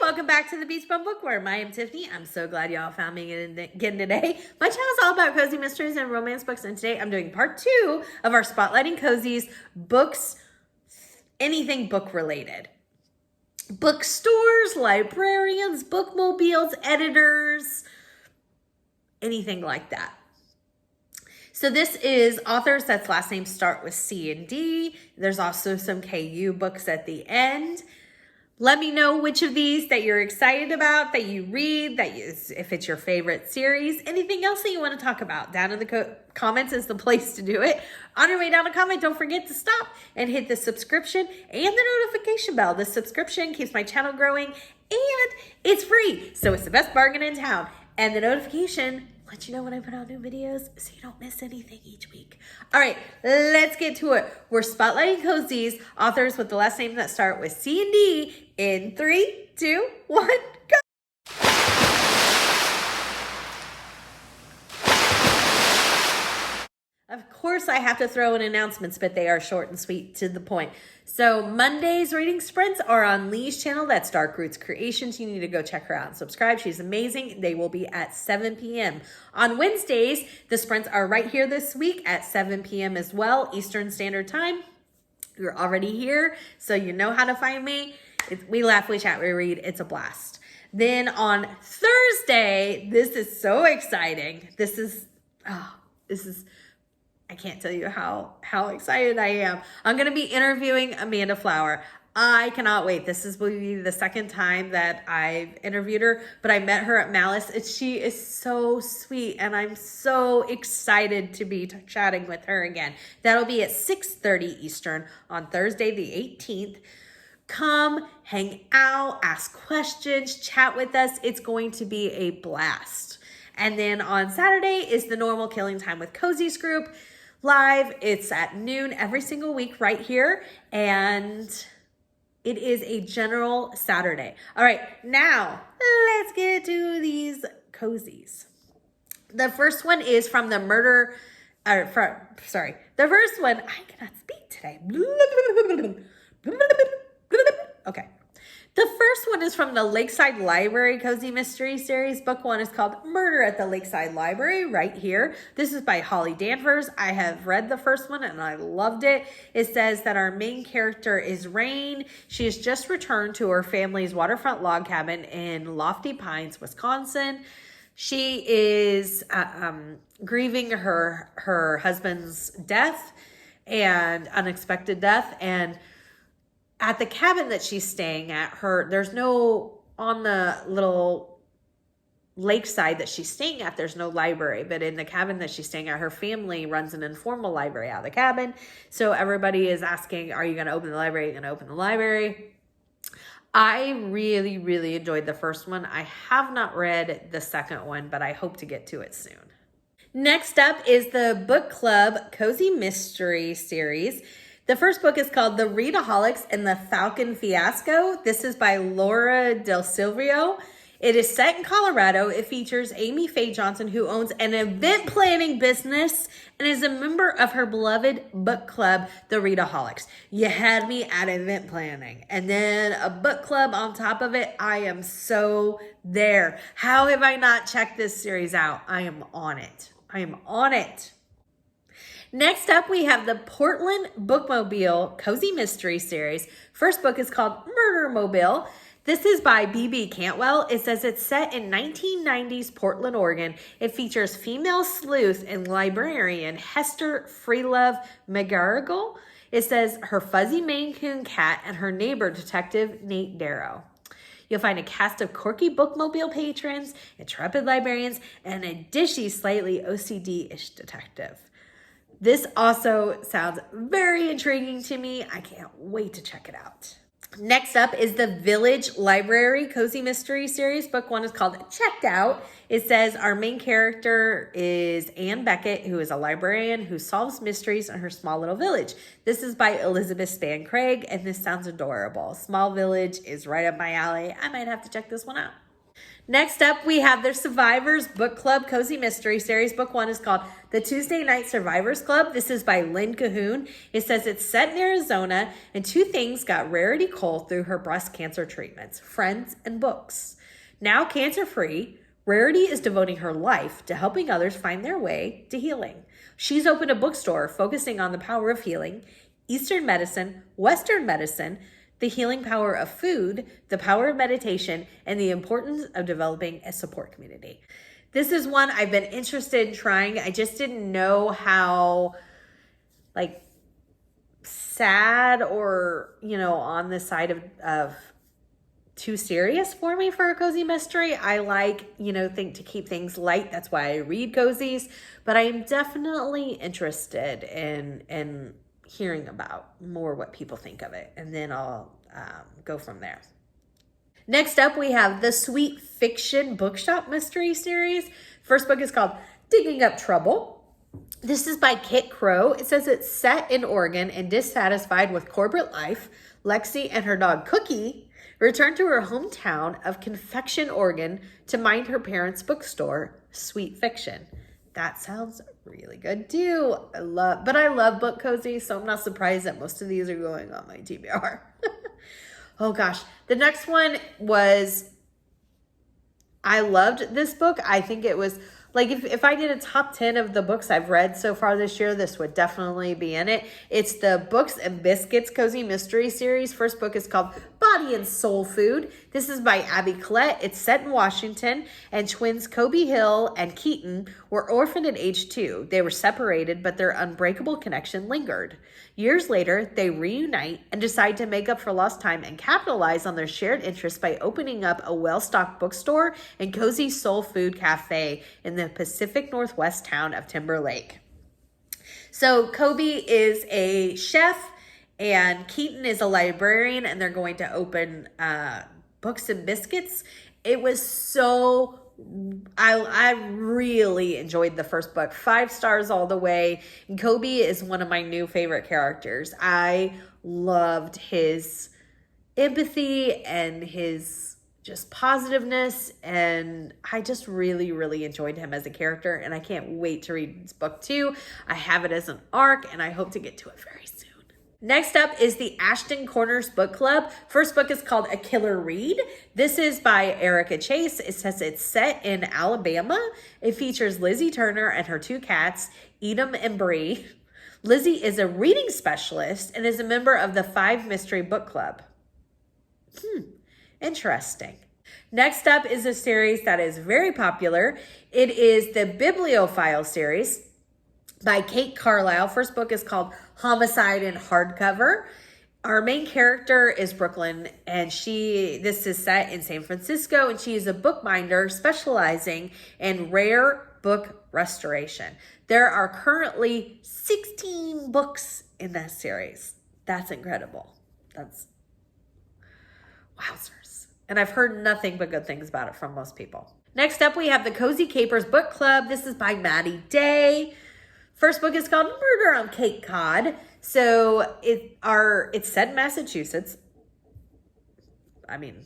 welcome back to the Beach Bum Bookworm. I am Tiffany. I'm so glad y'all found me again today. My channel is all about cozy mysteries and romance books, and today I'm doing part 2 of our Spotlighting Cozies books, anything book related. Bookstores, librarians, bookmobiles, editors, anything like that. So this is authors that's last names start with C and D. There's also some KU books at the end. Let me know which of these that you're excited about, that you read, if it's your favorite series, anything else that you want to talk about. Down in the comments is the place to do it. On your way down to comment, don't forget to stop and hit the subscription and the notification bell. The subscription keeps my channel growing and it's free. So it's the best bargain in town. And the notification let you know when I put out new videos so you don't miss anything each week. All right, let's get to it. We're spotlighting cozies, authors with the last names that start with C and D in 3, 2, 1, go. Of course, I have to throw in announcements, but they are short and sweet to the point. So Monday's reading sprints are on Lee's channel. That's Dark Roots Creations. You need to go check her out and subscribe. She's amazing. They will be at 7 p.m. On Wednesdays, the sprints are right here this week at 7 p.m. as well, Eastern Standard Time. You're already here, so you know how to find me. We laugh, we chat, we read. It's a blast. Then on Thursday, this is so exciting. I can't tell you how excited I am. I'm going to be interviewing Amanda Flower. I cannot wait. This will be the second time that I've interviewed her, but I met her at Malice. She is so sweet, and I'm so excited to be chatting with her again. That'll be at 6:30 Eastern on Thursday the 18th. Come, hang out, ask questions, chat with us. It's going to be a blast. And then on Saturday is the normal Killing Time with Cozies group. Live, it's at noon every single week right here, and it is a general Saturday. All right, now let's get to these cozies. The first one is from the the first one, I cannot speak today. Okay. The first one is from the Lakeside Library Cozy Mystery Series. Book 1 is called Murder at the Lakeside Library, right here. This is by Holly Danvers. I have read the first one and I loved it. It says that our main character is Rain. She has just returned to her family's waterfront log cabin in Lofty Pines, Wisconsin. She is grieving her husband's death and unexpected death, and at the cabin that she's staying at, there's no, on the little lakeside that she's staying at, there's no library. But in the cabin that she's staying at, her family runs an informal library out of the cabin. So everybody is asking, are you going to open the library? Are you going to open the library? I really, really enjoyed the first one. I have not read the second one, but I hope to get to it soon. Next up is the Book Club Cozy Mystery Series. The first book is called The Readaholics and the Falcon Fiasco. This is by Laura Del Silvio. It is set in Colorado. It features Amy Faye Johnson, who owns an event planning business and is a member of her beloved book club, The Readaholics. You had me at event planning. And then a book club on top of it. I am so there. How have I not checked this series out? I am on it. I am on it. Next up, we have the Portland Bookmobile Cozy Mystery Series. First book is called Murder Mobile. This is by B.B. Cantwell. It says it's set in 1990s Portland, Oregon. It features female sleuth and librarian Hester Freelove McGarrigle. It says her fuzzy Maine Coon cat and her neighbor, Detective Nate Darrow. You'll find a cast of quirky bookmobile patrons, intrepid librarians, and a dishy, slightly OCD-ish detective. This also sounds very intriguing to me. I can't wait to check it out. Next up is the Village Library Cozy Mystery Series. Book 1 is called Checked Out. It says our main character is Anne Beckett, who is a librarian who solves mysteries in her small little village. This is by Elizabeth Span Craig, and this sounds adorable. Small Village is right up my alley. I might have to check this one out. Next up, we have the Survivors Book Club Cozy Mystery Series. Book 1 is called The Tuesday Night Survivors Club. This is by Lynn Cahoon. It says it's set in Arizona, and two things got Rarity Cole through her breast cancer treatments: friends and books. Now cancer-free, Rarity is devoting her life to helping others find their way to healing. She's opened a bookstore focusing on the power of healing, Eastern medicine, Western medicine, the healing power of food, the power of meditation, and the importance of developing a support community. This is one I've been interested in trying. I just didn't know how, sad or, on the side of too serious for me for a cozy mystery. I think to keep things light. That's why I read cozies, but I am definitely interested in hearing about more what people think of it, and then I'll go from there. Next up, we have the Sweet Fiction Bookshop Mystery Series. First book is called Digging Up Trouble. This is by Kit Crow. It says it's set in Oregon, and dissatisfied with corporate life, Lexi and her dog Cookie return to her hometown of Confection, Oregon to mind her parents' bookstore, Sweet Fiction. That sounds really good too. I love book cozy, so I'm not surprised that most of these are going on my TBR. Oh gosh. The next one was, I loved this book. I think it was if I did a top 10 of the books I've read so far this year, this would definitely be in it. It's the Books and Biscuits Cozy Mystery Series. First book is called Body and Soul Food. This is by Abby Collette. It's set in Washington, and twins Kobe Hill and Keaton were orphaned at age 2. They were separated, but their unbreakable connection lingered. Years later, they reunite and decide to make up for lost time and capitalize on their shared interests by opening up a well-stocked bookstore and cozy soul food cafe in the Pacific Northwest town of Timber Lake. So Kobe is a chef and Keaton is a librarian, and they're going to open Books and Biscuits. It was so, I really enjoyed the first book. 5 stars all the way. And Kobe is one of my new favorite characters. I loved his empathy and his just positiveness, and I just really, really enjoyed him as a character, and I can't wait to read this book too. I have it as an ARC, and I hope to get to it very soon. Next up is the Ashton Corners Book Club. First book is called A Killer Read. This is by Erica Chase. It says it's set in Alabama. It features Lizzie Turner and her 2 cats, Edom and Bree. Lizzie is a reading specialist and is a member of the 5 Mystery Book Club. Interesting. Next up is a series that is very popular. It is the Bibliophile series by Kate Carlisle. First book is called Homicide and Hardcover. Our main character is Brooklyn, and this is set in San Francisco, and she is a bookbinder specializing in rare book restoration. There are currently 16 books in this series. That's incredible. That's wowzers. And I've heard nothing but good things about it from most people. Next up, we have the Cozy Capers Book Club. This is by Maddie Day. First book is called Murder on Cake Cod. So it's set in Massachusetts. I mean,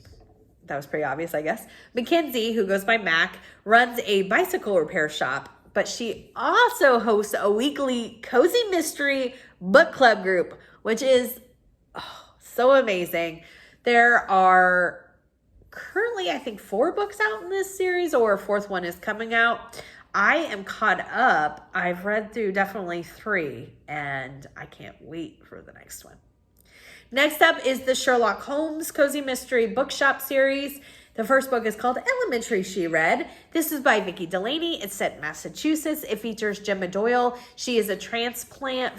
that was pretty obvious, I guess. Mackenzie, who goes by Mac, runs a bicycle repair shop, but she also hosts a weekly cozy mystery book club group, which is so amazing. There are currently, I think, 4 books out in this series, or a 4th one is coming out. I am caught up. I've read through definitely 3, and I can't wait for the next one. Next up is the Sherlock Holmes Cozy Mystery Bookshop series. The first book is called Elementary She Read. This is by Vicki Delaney. It's set in Massachusetts. It features Gemma Doyle. She's a transplanted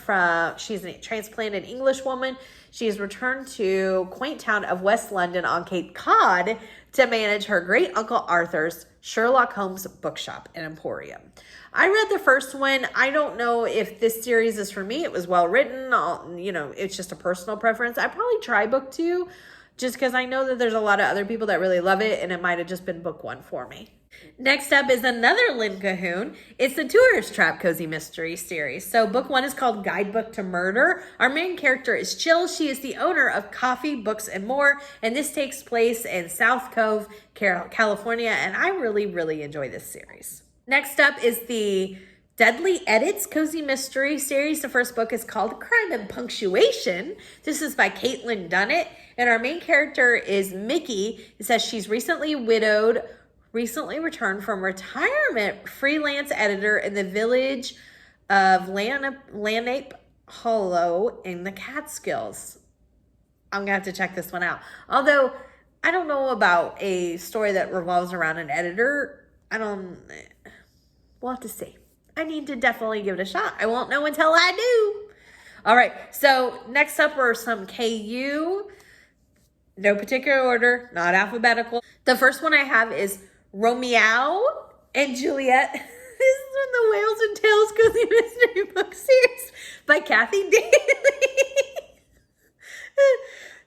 English woman. She has returned to quaint town of West London on Cape Cod to manage her great uncle Arthur's Sherlock Holmes bookshop and emporium. I read the first one. I don't know if this series is for me. It was well written. It's just a personal preference. I'd probably try book 2 just because I know that there's a lot of other people that really love it, and it might have just been book 1 for me. Next up is another Lynn Cahoon. It's the Tourist Trap Cozy Mystery Series. So book one is called Guidebook to Murder. Our main character is Jill. She is the owner of Coffee, Books, and More. And this takes place in South Cove, California. And I really, really enjoy this series. Next up is the Deadly Edits Cozy Mystery Series. The first book is called Crime and Punctuation. This is by Caitlin Dunnett. And our main character is Mickey. It says she's recently widowed, recently returned from retirement, freelance editor in the village of Lanape Hollow in the Catskills. I'm going to have to check this one out. Although, I don't know about a story that revolves around an editor. We'll have to see. I need to definitely give it a shot. I won't know until I do. All right, so next up are some KU. No particular order, not alphabetical. The first one I have is Romeo and Juliet. This is from the Whales and Tales Cozy Mystery Book Series by Kathy Daly.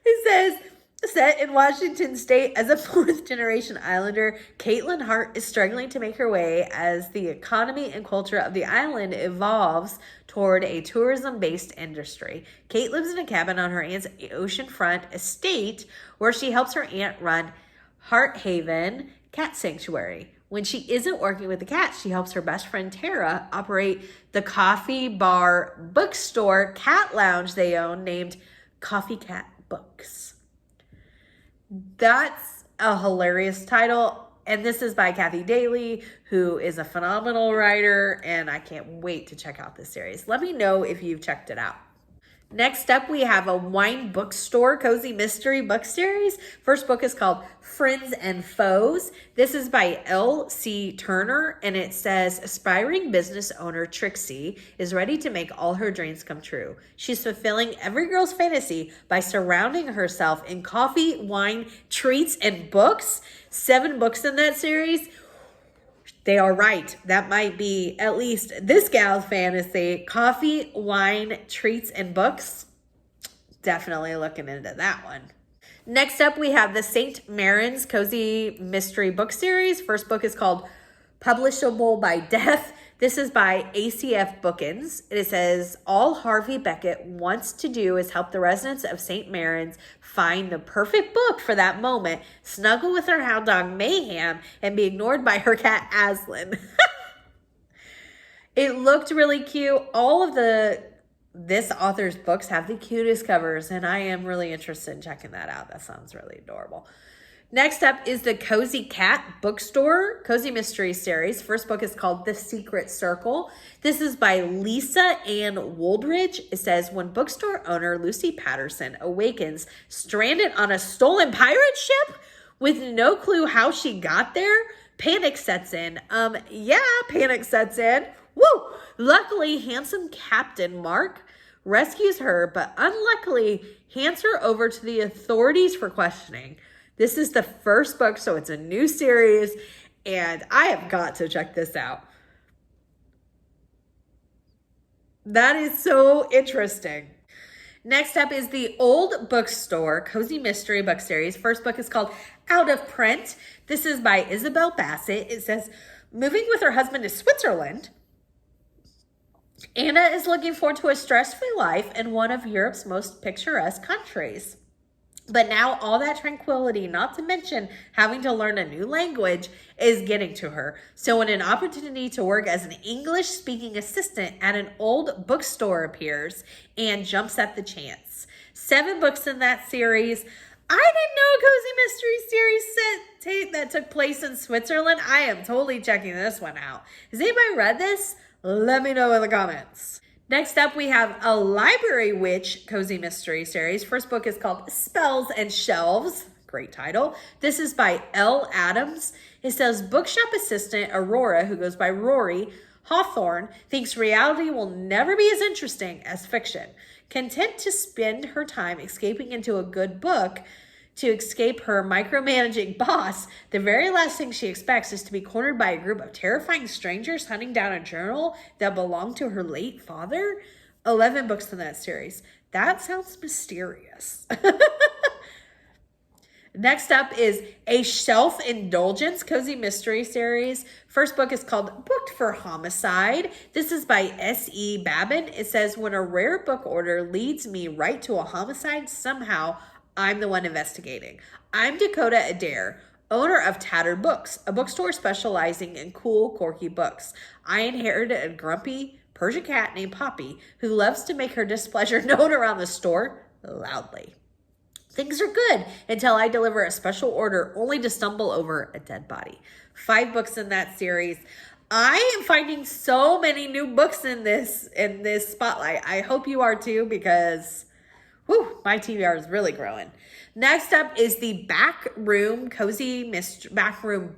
It says, set in Washington State as a fourth-generation islander, Caitlin Hart is struggling to make her way as the economy and culture of the island evolves toward a tourism-based industry. Kate lives in a cabin on her aunt's oceanfront estate where she helps her aunt run Heart Haven Cat Sanctuary. When she isn't working with the cats, she helps her best friend Tara operate the coffee bar bookstore cat lounge they own named Coffee Cat Books. That's a hilarious title. And this is by Kathy Daly, who is a phenomenal writer. And I can't wait to check out this series. Let me know if you've checked it out. Next up, we have a Wine Bookstore Cozy Mystery Book Series. First book is called Friends and Foes. This is by L.C. Turner, and it says, aspiring business owner Trixie is ready to make all her dreams come true. She's fulfilling every girl's fantasy by surrounding herself in coffee, wine, treats, and books. 7 books in that series. They are right. That might be at least this gal's fantasy. Coffee, wine, treats, and books. Definitely looking into that one. Next up, we have the St.Marin's Cozy Mystery Book Series. First book is called Publishable by Death. This is by ACF Bookins. It says, all Harvey Beckett wants to do is help the residents of St. Marin's find the perfect book for that moment, snuggle with her hound dog Mayhem, and be ignored by her cat Aslan. It looked really cute. All of this author's books have the cutest covers, and I am really interested in checking that out. That sounds really adorable. Next up is the Cozy Cat Bookstore Cozy Mystery Series. First book is called The Secret Circle. This is by Lisa Ann Woldridge. It says, when bookstore owner Lucy Patterson awakens stranded on a stolen pirate ship with no clue how she got there, panic sets in. Panic sets in. Woo! Luckily, handsome Captain Mark rescues her, but unluckily hands her over to the authorities for questioning. This is the first book, so it's a new series, and I have got to check this out. That is so interesting. Next up is the Old Bookstore Cozy Mystery Book Series. First book is called Out of Print. This is by Isabel Bassett. It says, moving with her husband to Switzerland, Anna is looking forward to a stress-free life in one of Europe's most picturesque countries. But now all that tranquility, not to mention having to learn a new language, is getting to her. So when an opportunity to work as an English-speaking assistant at an old bookstore appears, Anne jumps at the chance. 7 books in that series. I didn't know a Cozy Mystery series that took place in Switzerland. I am totally checking this one out. Has anybody read this? Let me know in the comments. Next up, we have a Library Witch Cozy Mystery Series. First book is called Spells and Shelves. Great title. This is by L. Adams. It says, bookshop assistant Aurora, who goes by Rory Hawthorne, thinks reality will never be as interesting as fiction. Content to spend her time escaping into a good book to escape her micromanaging boss, the very last thing she expects is to be cornered by a group of terrifying strangers hunting down a journal that belonged to her late father. 11 books in that series. That sounds mysterious. Next up is a shelf indulgence cozy mystery series. First book is called Booked for Homicide. This is by S.E. Babin. It says, when a rare book order leads me right to a homicide, somehow I'm the one investigating. I'm Dakota Adair, owner of Tattered Books, a bookstore specializing in cool, quirky books. I inherited a grumpy Persian cat named Poppy who loves to make her displeasure known around the store loudly. Things are good until I deliver a special order only to stumble over a dead body. 5 books in that series. I am finding so many new books in this spotlight. I hope you are too, because my TBR is really growing. Next up is the Backroom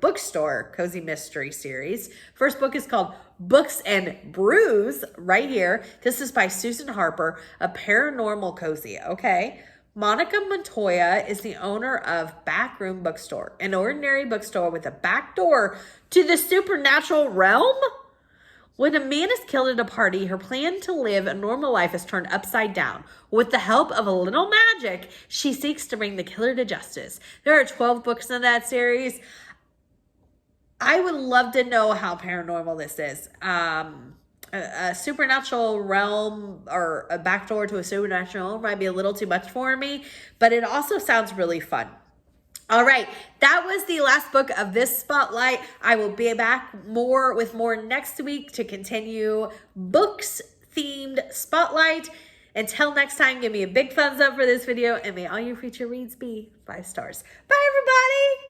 Bookstore Cozy Mystery Series. First book is called Books and Brews, right here. This is by Susan Harper, a paranormal cozy. Okay. Monica Montoya is the owner of Backroom Bookstore, an ordinary bookstore with a back door to the supernatural realm. When a man is killed at a party, her plan to live a normal life is turned upside down. With the help of a little magic, she seeks to bring the killer to justice. There are 12 books in that series. I would love to know how paranormal this is. A supernatural realm or a backdoor to a supernatural realm might be a little too much for me, but it also sounds really fun. All right, that was the last book of this spotlight. I will be back with more next week to continue books themed spotlight. Until next time, give me a big thumbs up for this video, and may all your future reads be 5 stars. Bye, everybody.